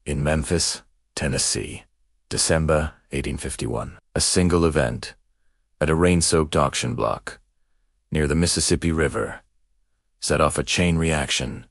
In Memphis, Tennessee, December 1851. A single event, at a rain-soaked auction block, near the Mississippi River, set off a chain reaction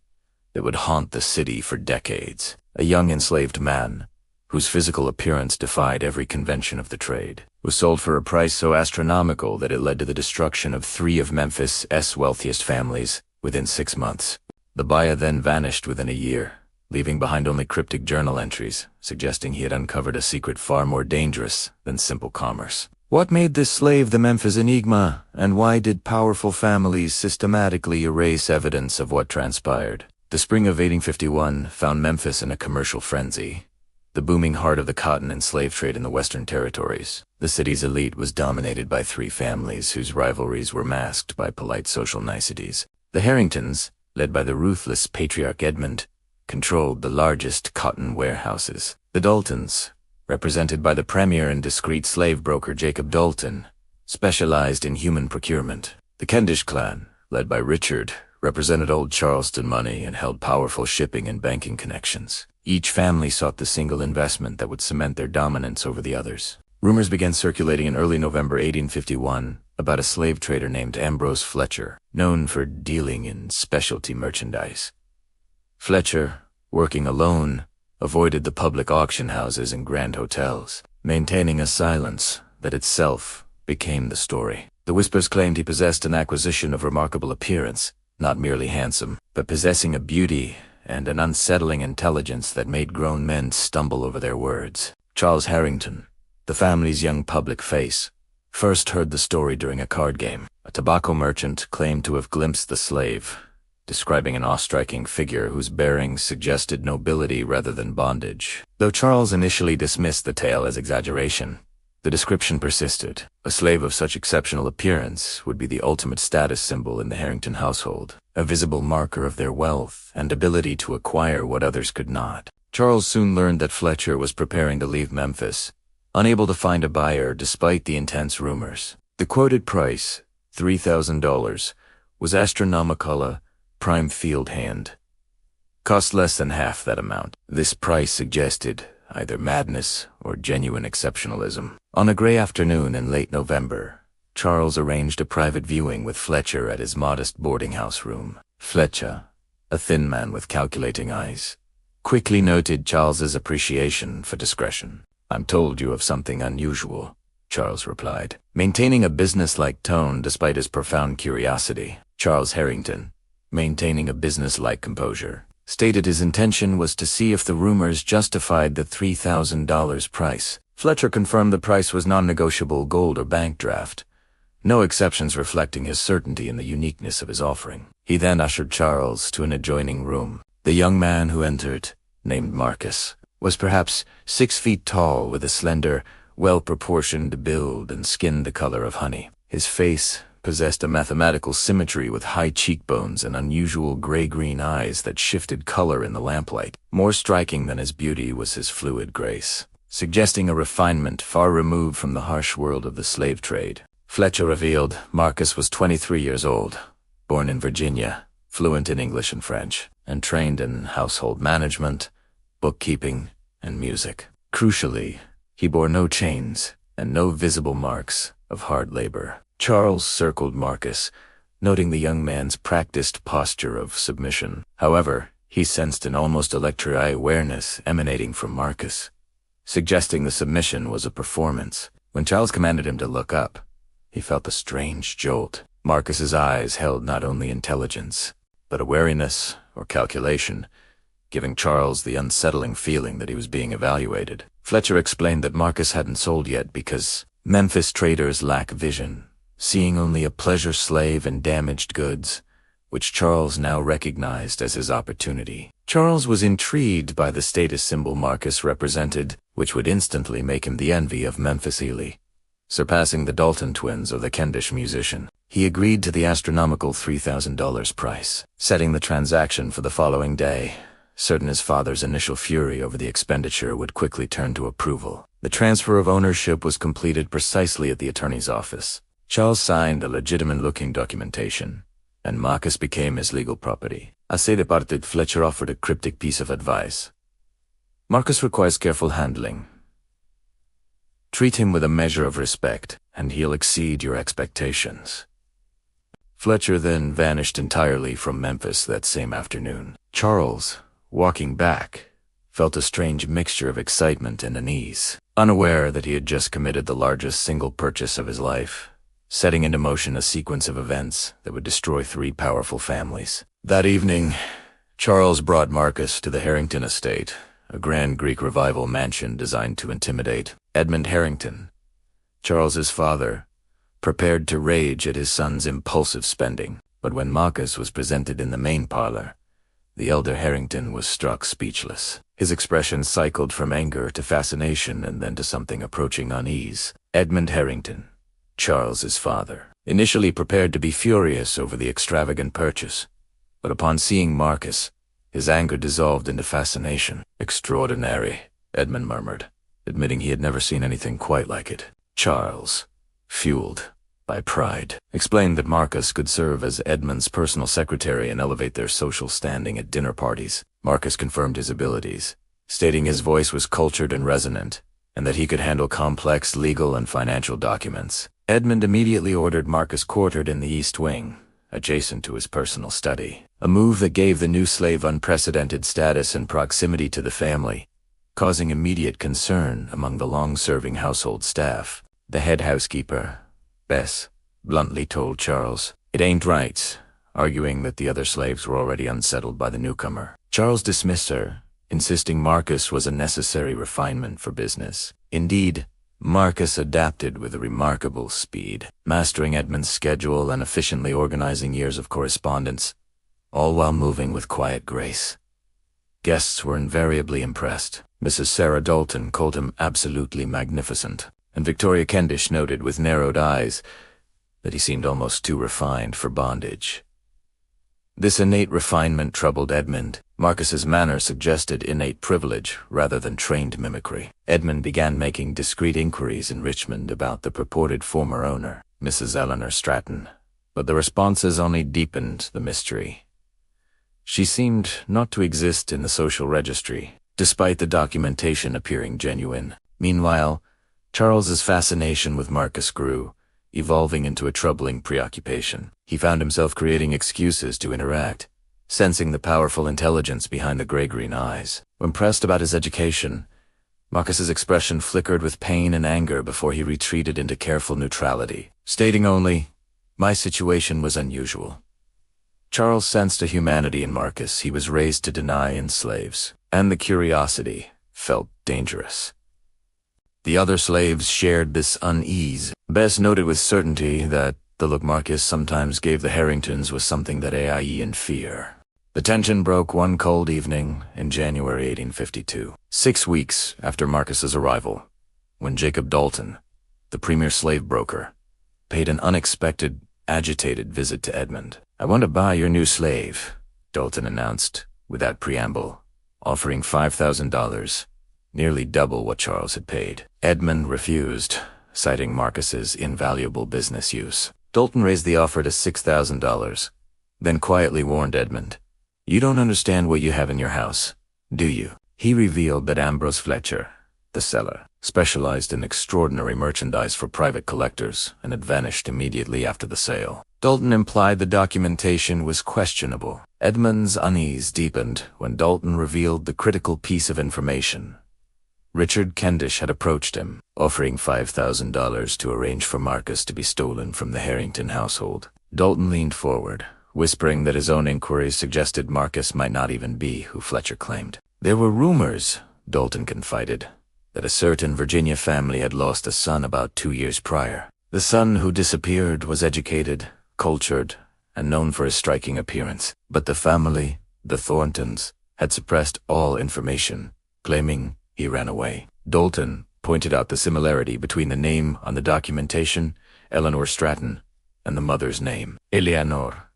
that would haunt the city for decades. A young enslaved man, whose physical appearance defied every convention of the trade, was sold for a price so astronomical that it led to the destruction of 3 of Memphis' wealthiest families within 6 months. The buyer then vanished within a year, leaving behind only cryptic journal entries, suggesting he had uncovered a secret far more dangerous than simple commerce. What made this slave the Memphis Enigma, and why did powerful families systematically erase evidence of what transpired? The spring of 1851 found Memphis in a commercial frenzy, the booming heart of the cotton and slave trade in the Western Territories. The city's elite was dominated by 3 families whose rivalries were masked by polite social niceties. The Harringtons, led by the ruthless patriarch Edmund, controlled the largest cotton warehouses. The Daltons, represented by the premier and discreet slave broker Jacob Dalton, specialized in human procurement. The Kendish clan, led by Richard, represented old Charleston money and held powerful shipping and banking connections. Each family sought the single investment that would cement their dominance over the others. Rumors began circulating in early November 1851 about a slave trader named Ambrose Fletcher, known for dealing in specialty merchandise. Fletcher, working alone, avoided the public auction houses and grand hotels, maintaining a silence that itself became the story. The whispers claimed he possessed an acquisition of remarkable appearance, not merely handsome, but possessing a beauty and an unsettling intelligence that made grown men stumble over their words. Charles Harrington, the family's young public face, first heard the story during a card game. A tobacco merchant claimed to have glimpsed the slave, describing an awe-striking figure whose bearings suggested nobility rather than bondage. Though Charles initially dismissed the tale as exaggeration, the description persisted. A slave of such exceptional appearance would be the ultimate status symbol in the Harrington household, a visible marker of their wealth and ability to acquire what others could not. Charles soon learned that Fletcher was preparing to leave Memphis, unable to find a buyer despite the intense rumors. The quoted price, $3,000, was astronomical. A prime field hand cost less than half that amount. This price suggested either madness or genuine exceptionalism. On a gray afternoon in late November, Charles arranged a private viewing with Fletcher at his modest boarding house room. Fletcher, a thin man with calculating eyes, quickly noted Charles's appreciation for discretion. "I'm told you of something unusual," Charles replied, maintaining a business-like tone despite his profound curiosity. Charles Harrington, maintaining a business-like composure, stated his intention was to see if the rumors justified the $3,000 price. Fletcher confirmed the price was non-negotiable gold or bank draft, no exceptions reflecting his certainty in the uniqueness of his offering. He then ushered Charles to an adjoining room. The young man who entered, named Marcus, was perhaps 6 feet tall with a slender, well-proportioned build and skin the color of honey. His face possessed a mathematical symmetry with high cheekbones and unusual gray-green eyes that shifted color in the lamplight. More striking than his beauty was his fluid grace, suggesting a refinement far removed from the harsh world of the slave trade. Fletcher revealed Marcus was 23 years old, born in Virginia, fluent in English and French, and trained in household management, bookkeeping, and music. Crucially, he bore no chains and no visible marks of hard labor. Charles circled Marcus, noting the young man's practiced posture of submission. However, he sensed an almost electric awareness emanating from Marcus, suggesting the submission was a performance. When Charles commanded him to look up, he felt a strange jolt. Marcus's eyes held not only intelligence, but a wariness or calculation, giving Charles the unsettling feeling that he was being evaluated. Fletcher explained that Marcus hadn't sold yet because Memphis traders lack vision, seeing only a pleasure slave and damaged goods, which Charles now recognized as his opportunity. Charles was intrigued by the status symbol Marcus represented, which would instantly make him the envy of Memphis Ely, surpassing the Dalton twins or the Kendish musician. He agreed to the astronomical $3,000 price, setting the transaction for the following day, certain his father's initial fury over the expenditure would quickly turn to approval. The transfer of ownership was completed precisely at the attorney's office. Charles signed a legitimate-looking documentation, and Marcus became his legal property. As they departed, Fletcher offered a cryptic piece of advice. Marcus requires careful handling. Treat him with a measure of respect, and he'll exceed your expectations. Fletcher then vanished entirely from Memphis that same afternoon. Charles, walking back, felt a strange mixture of excitement and unease, unaware that he had just committed the largest single purchase of his life, setting into motion a sequence of events that would destroy 3 powerful families. That evening, Charles brought Marcus to the Harrington estate, a grand Greek revival mansion designed to intimidate. Edmund Harrington, Charles's father, prepared to rage at his son's impulsive spending, but when Marcus was presented in the main parlor, the elder Harrington was struck speechless. His expression cycled from anger to fascination and then to something approaching unease. Edmund Harrington, Charles's father, initially prepared to be furious over the extravagant purchase, but upon seeing Marcus, his anger dissolved into fascination. "Extraordinary," Edmund murmured, admitting he had never seen anything quite like it. Charles, fueled by pride, explained that Marcus could serve as Edmund's personal secretary and elevate their social standing at dinner parties. Marcus confirmed his abilities, stating his voice was cultured and resonant, and that he could handle complex legal and financial documents. Edmund immediately ordered Marcus quartered in the East Wing, adjacent to his personal study, a move that gave the new slave unprecedented status and proximity to the family, causing immediate concern among the long-serving household staff. The head housekeeper, Bess, bluntly told Charles, "It ain't right," arguing that the other slaves were already unsettled by the newcomer. Charles dismissed her, insisting Marcus was a necessary refinement for business. Indeed, Marcus adapted with a remarkable speed, mastering Edmund's schedule and efficiently organizing years of correspondence, all while moving with quiet grace. Guests were invariably impressed. Mrs. Sarah Dalton called him absolutely magnificent, and Victoria Kendish noted with narrowed eyes that he seemed almost too refined for bondage. This innate refinement troubled Edmund. Marcus's manner suggested innate privilege rather than trained mimicry. Edmund began making discreet inquiries in Richmond about the purported former owner, Mrs. Eleanor Stratton, but the responses only deepened the mystery. She seemed not to exist in the social registry, despite the documentation appearing genuine. Meanwhile, Charles's fascination with Marcus grew, evolving into a troubling preoccupation. He found himself creating excuses to interact, sensing the powerful intelligence behind the gray-green eyes. When pressed about his education, Marcus's expression flickered with pain and anger before he retreated into careful neutrality, stating only, "My situation was unusual." Charles sensed a humanity in Marcus he was raised to deny in slaves, and the curiosity felt dangerous. The other slaves shared this unease. Bess noted with certainty that the look Marcus sometimes gave the Harringtons was something that AIE in fear. The tension broke one cold evening in January 1852, 6 weeks after Marcus's arrival, when Jacob Dalton, the premier slave broker, paid an unexpected, agitated visit to Edmund. "I want to buy your new slave," Dalton announced, without preamble, offering $5,000, nearly double what Charles had paid. Edmund refused, citing Marcus's invaluable business use. Dalton raised the offer to $6,000, then quietly warned Edmund, "You don't understand what you have in your house, do you?" He revealed that Ambrose Fletcher, the seller, specialized in extraordinary merchandise for private collectors and had vanished immediately after the sale. Dalton implied the documentation was questionable. Edmund's unease deepened when Dalton revealed the critical piece of information. Richard Kendish had approached him, offering $5,000 to arrange for Marcus to be stolen from the Harrington household. Dalton leaned forward, whispering that his own inquiries suggested Marcus might not even be who Fletcher claimed. There were rumors, Dalton confided, that a certain Virginia family had lost a son about 2 years prior. The son who disappeared was educated, cultured, and known for his striking appearance, but the family, the Thorntons, had suppressed all information, claiming he ran away. Dalton pointed out the similarity between the name on the documentation, Eleanor Stratton, and the mother's name, Eleanor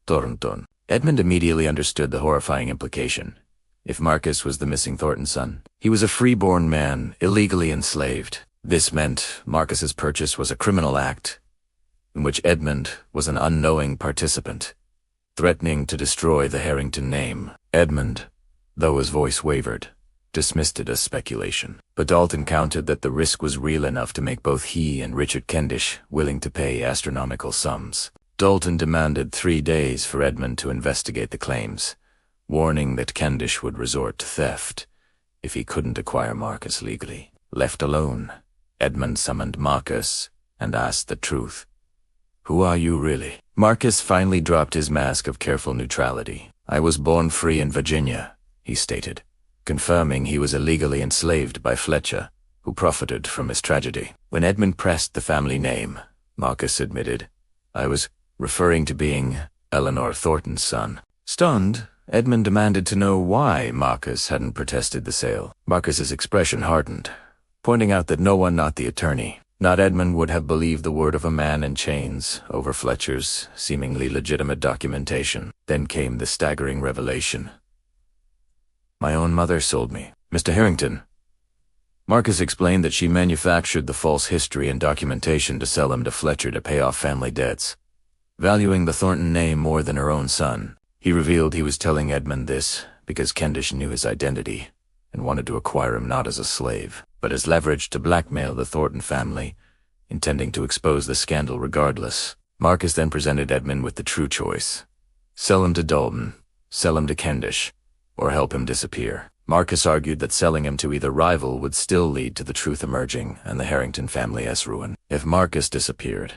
Thornton. Edmund immediately understood the horrifying implication. If Marcus was the missing Thornton son, he was a free-born man, illegally enslaved. This meant Marcus's purchase was a criminal act, in which Edmund was an unknowing participant, threatening to destroy the Harrington name. Edmund, though his voice wavered, dismissed it as speculation. But Dalton countered that the risk was real enough to make both he and Richard Kendish willing to pay astronomical sums. Dalton demanded 3 days for Edmund to investigate the claims, warning that Kendish would resort to theft if he couldn't acquire Marcus legally. Left alone, Edmund summoned Marcus and asked the truth. "Who are you really?" Marcus finally dropped his mask of careful neutrality. "I was born free in Virginia," he stated, confirming he was illegally enslaved by Fletcher, who profited from his tragedy. When Edmund pressed the family name, Marcus admitted, "I was referring to being Eleanor Thornton's son." Stunned, Edmund demanded to know why Marcus hadn't protested the sale. Marcus's expression hardened, pointing out that no one, not the attorney, not Edmund, would have believed the word of a man in chains over Fletcher's seemingly legitimate documentation. Then came the staggering revelation. "My own mother sold me, Mr. Harrington." Marcus explained that she manufactured the false history and documentation to sell him to Fletcher to pay off family debts, valuing the Thornton name more than her own son. He revealed he was telling Edmund this because Kendish knew his identity and wanted to acquire him not as a slave, but as leverage to blackmail the Thornton family, intending to expose the scandal regardless. Marcus then presented Edmund with the true choice: sell him to Dalton, sell him to Kendish, or help him disappear. Marcus argued that selling him to either rival would still lead to the truth emerging and the Harrington family's ruin. If Marcus disappeared,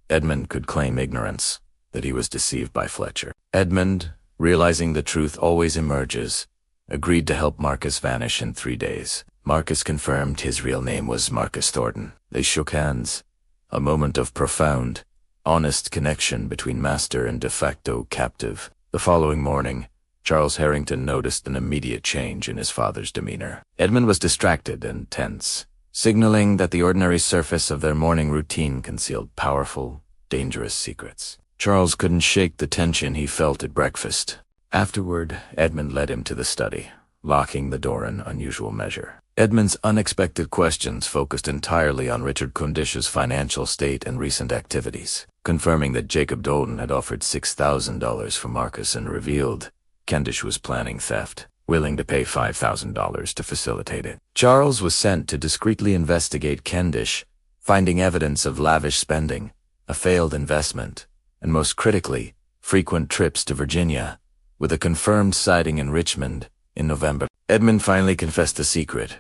Edmund could claim ignorance, that he was deceived by Fletcher. Edmund, realizing the truth always emerges, agreed to help Marcus vanish in 3 days. Marcus confirmed his real name was Marcus Thornton. They shook hands, a moment of profound, honest connection between master and de facto captive. The following morning, Charles Harrington noticed an immediate change in his father's demeanor. Edmund was distracted and tense, signaling that the ordinary surface of their morning routine concealed powerful, dangerous secrets. Charles couldn't shake the tension he felt at breakfast. Afterward, Edmund led him to the study, locking the door in unusual measure. Edmund's unexpected questions focused entirely on Richard Kendish's financial state and recent activities, confirming that Jacob Dalton had offered $6,000 for Marcus and revealed Kendish was planning theft, willing to pay $5,000 to facilitate it. Charles was sent to discreetly investigate Kendish, finding evidence of lavish spending, a failed investment, and most critically, frequent trips to Virginia, with a confirmed sighting in Richmond in November. Edmund finally confessed the secret.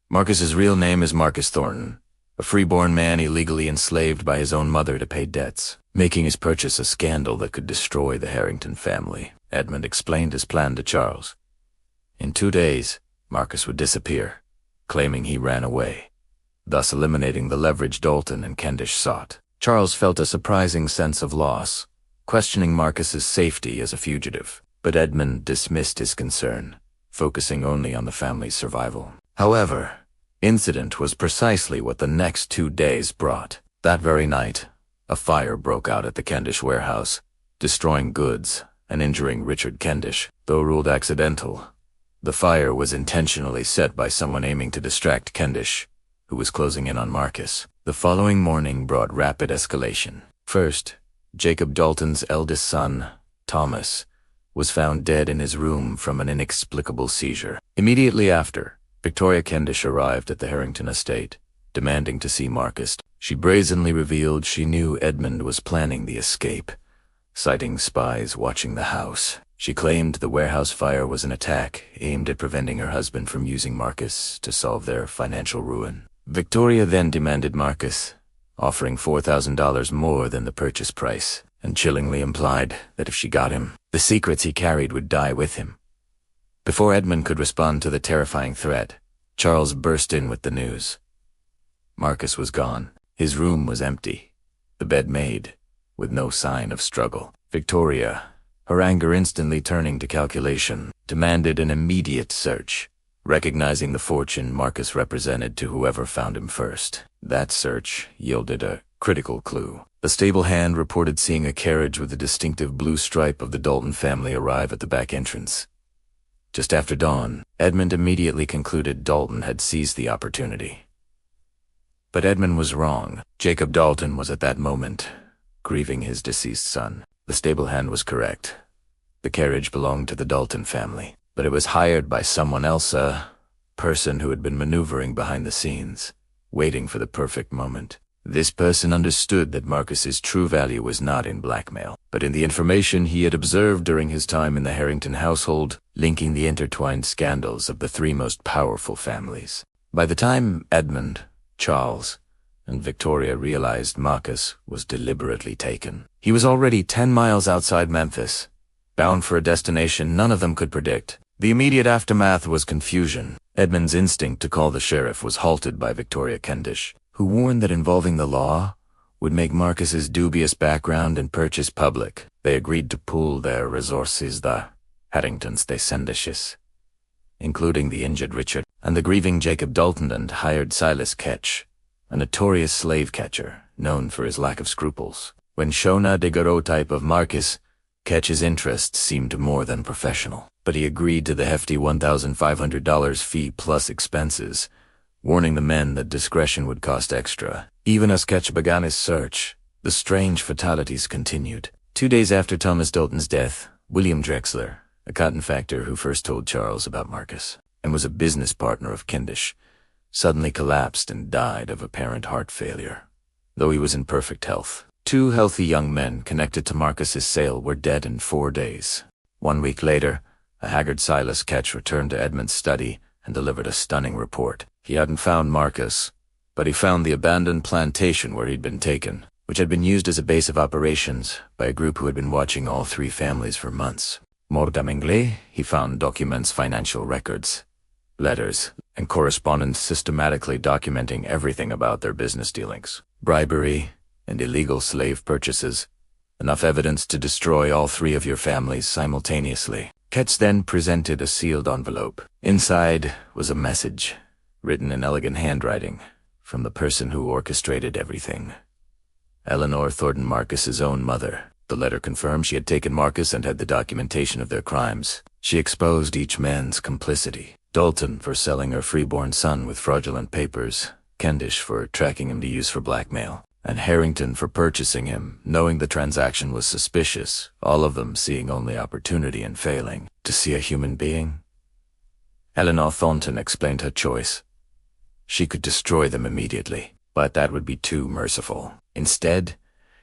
Marcus's real name is Marcus Thornton, a freeborn man illegally enslaved by his own mother to pay debts, making his purchase a scandal that could destroy the Harrington family. Edmund explained his plan to Charles. In 2 days, Marcus would disappear, claiming he ran away, thus eliminating the leverage Dalton and Kendish sought. Charles felt a surprising sense of loss, questioning Marcus's safety as a fugitive, but Edmund dismissed his concern, focusing only on the family's survival. However, incident was precisely what the next 2 days brought. That very night, a fire broke out at the Kendish warehouse, destroying goods and injuring Richard Kendish. Though ruled accidental, the fire was intentionally set by someone aiming to distract Kendish, who was closing in on Marcus. The following morning brought rapid escalation. First, Jacob Dalton's eldest son, Thomas, was found dead in his room from an inexplicable seizure. Immediately after, Victoria Kendish arrived at the Harrington estate, demanding to see Marcus. She brazenly revealed she knew Edmund was planning the escape, citing spies watching the house. She claimed the warehouse fire was an attack aimed at preventing her husband from using Marcus to solve their financial ruin. Victoria then demanded Marcus, offering $4,000 more than the purchase price, and chillingly implied that if she got him, the secrets he carried would die with him. Before Edmund could respond to the terrifying threat, Charles burst in with the news. Marcus was gone. His room was empty, the bed made, with no sign of struggle. Victoria, her anger instantly turning to calculation, demanded an immediate search, recognizing the fortune Marcus represented to whoever found him first. That search yielded a critical clue. The stable hand reported seeing a carriage with the distinctive blue stripe of the Dalton family arrive at the back entrance. Just after dawn, Edmund immediately concluded Dalton had seized the opportunity. But Edmund was wrong. Jacob Dalton was at that moment grieving his deceased son. The stable hand was correct. The carriage belonged to the Dalton family, but it was hired by someone else, a person who had been maneuvering behind the scenes, waiting for the perfect moment. This person understood that Marcus's true value was not in blackmail, but in the information he had observed during his time in the Harrington household, linking the intertwined scandals of the three most powerful families. By the time Edmund, Charles, and Victoria realized Marcus was deliberately taken, he was already 10 miles outside Memphis, bound for a destination none of them could predict. The immediate aftermath was confusion. Edmund's instinct to call the sheriff was halted by Victoria Kendish, who warned that involving the law would make Marcus's dubious background and purchase public. They agreed to pool their resources, the Harrington's descendants, including the injured Richard and the grieving Jacob Dalton, and hired Silas Ketch, a notorious slave catcher known for his lack of scruples. When shown a daguerreotype of Marcus, Ketch's interest seemed more than professional, but he agreed to the hefty $1,500 fee plus expenses, warning the men that discretion would cost extra. Even as Ketch began his search, the strange fatalities continued. 2 days after Thomas Dalton's death, William Drexler, a cotton factor who first told Charles about Marcus and was a business partner of Kendish, suddenly collapsed and died of apparent heart failure, though he was in perfect health. 2 healthy young men connected to Marcus's sale were dead in 4 days. 1 week later, a haggard Silas Ketch returned to Edmund's study and delivered a stunning report. He hadn't found Marcus, but he found the abandoned plantation where he'd been taken, which had been used as a base of operations by a group who had been watching all 3 families for months. More damningly, he found documents, financial records, letters, and correspondence systematically documenting everything about their business dealings, bribery, and illegal slave purchases, enough evidence to destroy all 3 of your families simultaneously. Ketch then presented a sealed envelope. Inside was a message, written in elegant handwriting, from the person who orchestrated everything. Eleanor Thornton, Marcus's own mother. The letter confirmed she had taken Marcus and had the documentation of their crimes. She exposed each man's complicity. Dalton for selling her freeborn son with fraudulent papers, Kendish for tracking him to use for blackmail, and Harrington for purchasing him, knowing the transaction was suspicious, all of them seeing only opportunity and failing to see a human being. Eleanor Thornton explained her choice. She could destroy them immediately, but that would be too merciful. Instead,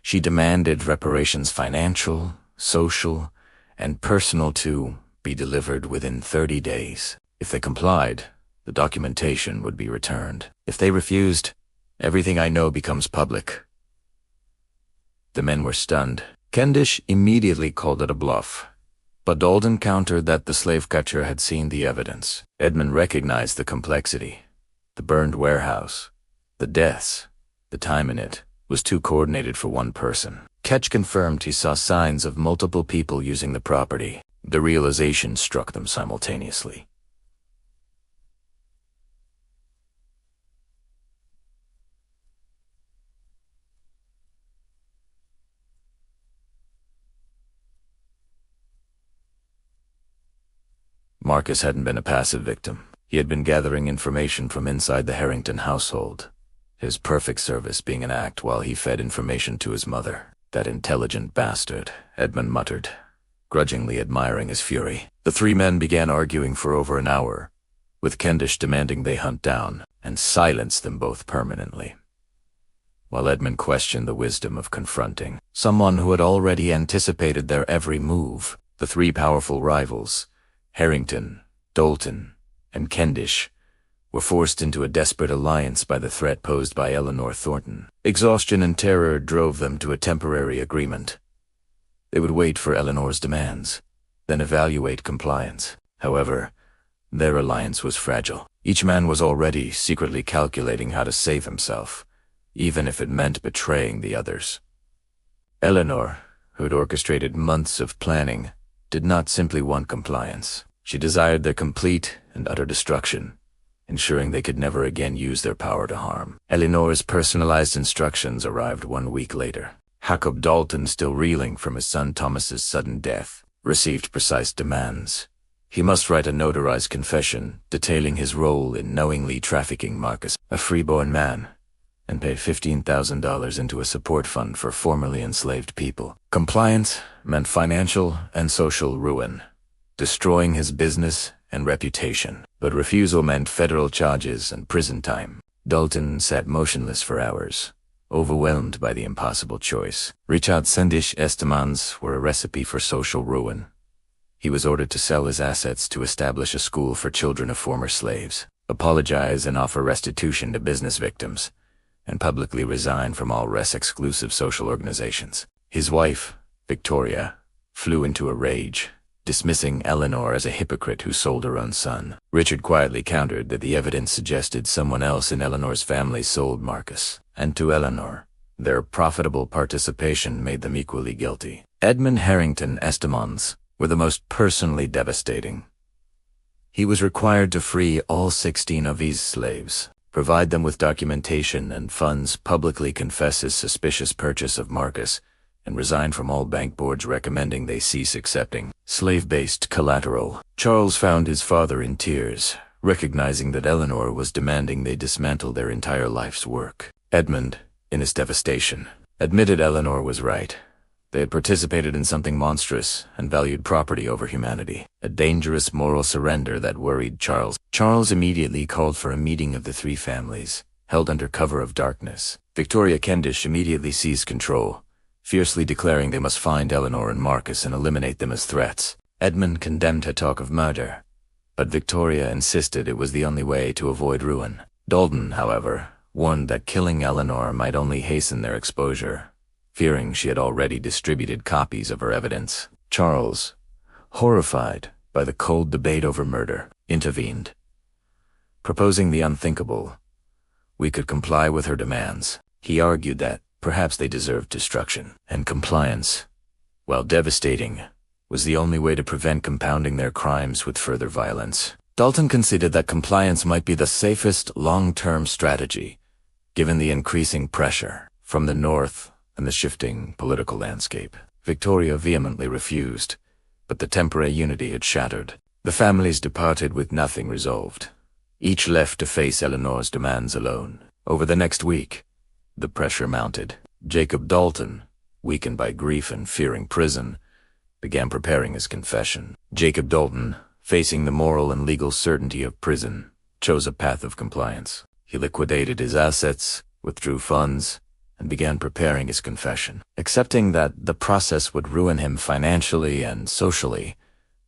she demanded reparations, financial, social, and personal, to be delivered within 30 days. If they complied, the documentation would be returned. If they refused, everything I know becomes public. The men were stunned. Kendish immediately called it a bluff, but Dalton countered that the slave catcher had seen the evidence. Edmund recognized the complexity. The burned warehouse, the deaths, the time in it, was too coordinated for one person. Ketch confirmed he saw signs of multiple people using the property. The realization struck them simultaneously. Marcus hadn't been a passive victim. He had been gathering information from inside the Harrington household, his perfect service being an act while he fed information to his mother. That intelligent bastard, Edmund muttered, grudgingly admiring his fury. The 3 men began arguing for over an hour, with Kendish demanding they hunt down and silence them both permanently, while Edmund questioned the wisdom of confronting someone who had already anticipated their every move. The 3 powerful rivals, Harrington, Dalton, and Kendish, were forced into a desperate alliance by the threat posed by Eleanor Thornton. Exhaustion and terror drove them to a temporary agreement. They would wait for Eleanor's demands, then evaluate compliance. However, their alliance was fragile. Each man was already secretly calculating how to save himself, even if it meant betraying the others. Eleanor, who had orchestrated months of planning, did not simply want compliance. She desired their complete and utter destruction, ensuring they could never again use their power to harm. Eleanor's personalized instructions arrived 1 week later. Jacob Dalton, still reeling from his son Thomas's sudden death, received precise demands. He must write a notarized confession detailing his role in knowingly trafficking Marcus, a freeborn man, and pay $15,000 into a support fund for formerly enslaved people. Compliance meant financial and social ruin, destroying his business and reputation. But refusal meant federal charges and prison time. Dalton sat motionless for hours, overwhelmed by the impossible choice. Richard Sendish Estimans were a recipe for social ruin. He was ordered to sell his assets to establish a school for children of former slaves, apologize and offer restitution to business victims, and publicly resign from all res-exclusive social organizations. His wife, Victoria, flew into a rage, dismissing Eleanor as a hypocrite who sold her own son. Richard quietly countered that the evidence suggested someone else in Eleanor's family sold Marcus, and to Eleanor, their profitable participation made them equally guilty. Edmund Harrington Estimans were the most personally devastating. He was required to free all 16 of his slaves, provide them with documentation and funds, publicly confess his suspicious purchase of Marcus, and resign from all bank boards recommending they cease accepting slave-based collateral. Charles found his father in tears, recognizing that Eleanor was demanding they dismantle their entire life's work. Edmund, in his devastation, admitted Eleanor was right. They had participated in something monstrous and valued property over humanity, a dangerous moral surrender that worried Charles. Charles immediately called for a meeting of the three families, held under cover of darkness. Victoria Kendish immediately seized control, fiercely declaring they must find Eleanor and Marcus and eliminate them as threats. Edmund condemned her talk of murder, but Victoria insisted it was the only way to avoid ruin. Dalton, however, warned that killing Eleanor might only hasten their exposure, fearing she had already distributed copies of her evidence. Charles, horrified by the cold debate over murder, intervened, proposing the unthinkable. We could comply with her demands. He argued that perhaps they deserved destruction, and compliance, while devastating, was the only way to prevent compounding their crimes with further violence. Dalton considered that compliance might be the safest long-term strategy, given the increasing pressure from the North and the shifting political landscape. Victoria vehemently refused, but the temporary unity had shattered. The families departed with nothing resolved, each left to face Eleanor's demands alone. Over the next week, the pressure mounted. Jacob Dalton, weakened by grief and fearing prison, began preparing his confession. Jacob Dalton, facing the moral and legal certainty of prison, chose a path of compliance. He liquidated his assets, withdrew funds, and began preparing his confession, accepting that the process would ruin him financially and socially,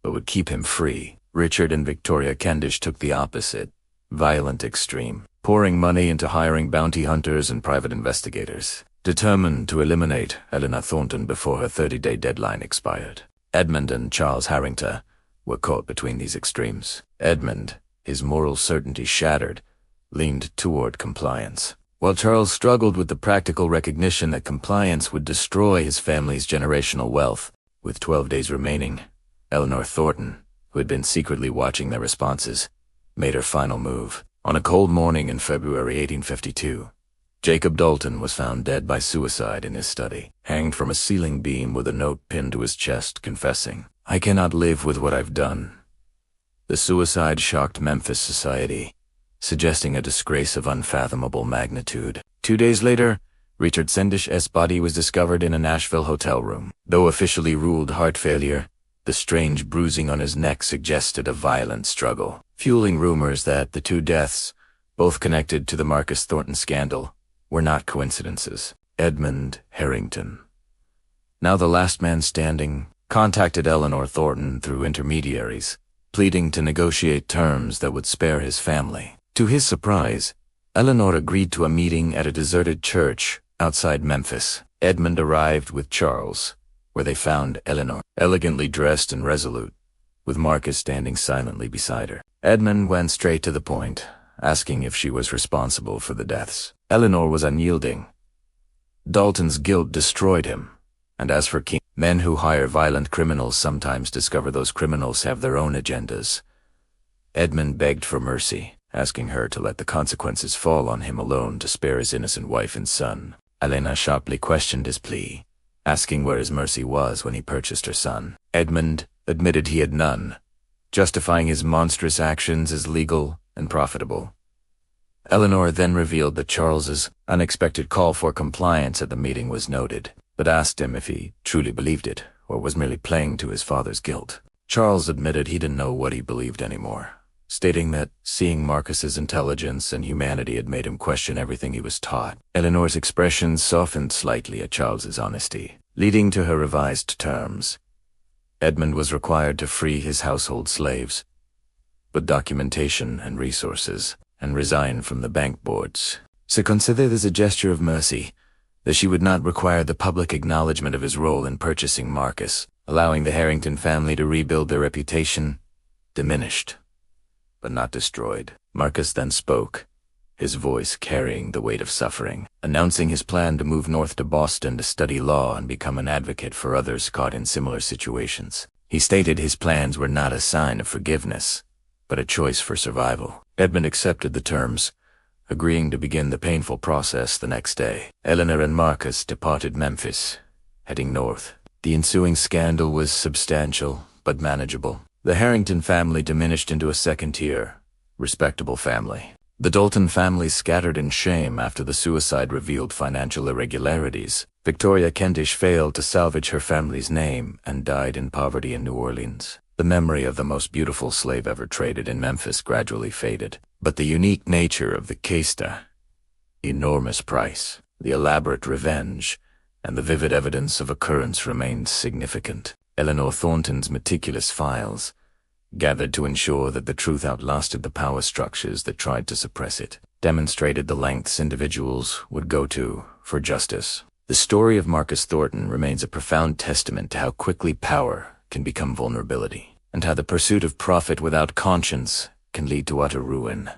but would keep him free. Richard and Victoria Kendish took the opposite, violent extreme, pouring money into hiring bounty hunters and private investigators, determined to eliminate Eleanor Thornton before her 30-day deadline expired. Edmund and Charles Harrington were caught between these extremes. Edmund, his moral certainty shattered, leaned toward compliance, while Charles struggled with the practical recognition that compliance would destroy his family's generational wealth. With 12 days remaining, Eleanor Thornton, who had been secretly watching their responses, made her final move. On a cold morning in February 1852, Jacob Dalton was found dead by suicide in his study, hanged from a ceiling beam with a note pinned to his chest confessing, "I cannot live with what I've done." The suicide shocked Memphis society, suggesting a disgrace of unfathomable magnitude. 2 days later, Richard Sendish's body was discovered in a Nashville hotel room. Though officially ruled heart failure, the strange bruising on his neck suggested a violent struggle, fueling rumors that the two deaths, both connected to the Marcus Thornton scandal, were not coincidences. Edmund Harrington, now the last man standing, contacted Eleanor Thornton through intermediaries, pleading to negotiate terms that would spare his family. To his surprise, Eleanor agreed to a meeting at a deserted church outside Memphis. Edmund arrived with Charles, where they found Eleanor, elegantly dressed and resolute, with Marcus standing silently beside her. Edmund went straight to the point, asking if she was responsible for the deaths. Eleanor was unyielding. Dalton's guilt destroyed him, and as for King, men who hire violent criminals sometimes discover those criminals have their own agendas. Edmund begged for mercy, asking her to let the consequences fall on him alone to spare his innocent wife and son. Elena sharply questioned his plea, asking where his mercy was when he purchased her son. Edmund admitted he had none, justifying his monstrous actions as legal and profitable. Eleanor then revealed that Charles's unexpected call for compliance at the meeting was noted, but asked him if he truly believed it or was merely playing to his father's guilt. Charles admitted he didn't know what he believed anymore, stating that seeing Marcus's intelligence and humanity had made him question everything he was taught. Eleanor's expression softened slightly at Charles's honesty, leading to her revised terms. Edmund was required to free his household slaves, but documentation and resources, and resign from the bank boards. So consider this a gesture of mercy, that she would not require the public acknowledgement of his role in purchasing Marcus, allowing the Harrington family to rebuild their reputation, diminished, but not destroyed. Marcus then spoke, his voice carrying the weight of suffering, announcing his plan to move north to Boston to study law and become an advocate for others caught in similar situations. He stated his plans were not a sign of forgiveness, but a choice for survival. Edmund accepted the terms, agreeing to begin the painful process the next day. Eleanor and Marcus departed Memphis, heading north. The ensuing scandal was substantial, but manageable. The Harrington family diminished into a second-tier, respectable family. The Dalton family scattered in shame after the suicide revealed financial irregularities. Victoria Kentish failed to salvage her family's name and died in poverty in New Orleans. The memory of the most beautiful slave ever traded in Memphis gradually faded, but the unique nature of the Kesta, enormous price, the elaborate revenge, and the vivid evidence of occurrence remained significant. Eleanor Thornton's meticulous files, gathered to ensure that the truth outlasted the power structures that tried to suppress it, demonstrated the lengths individuals would go to for justice. The story of Marcus Thornton remains a profound testament to how quickly power can become vulnerability, and how the pursuit of profit without conscience can lead to utter ruin.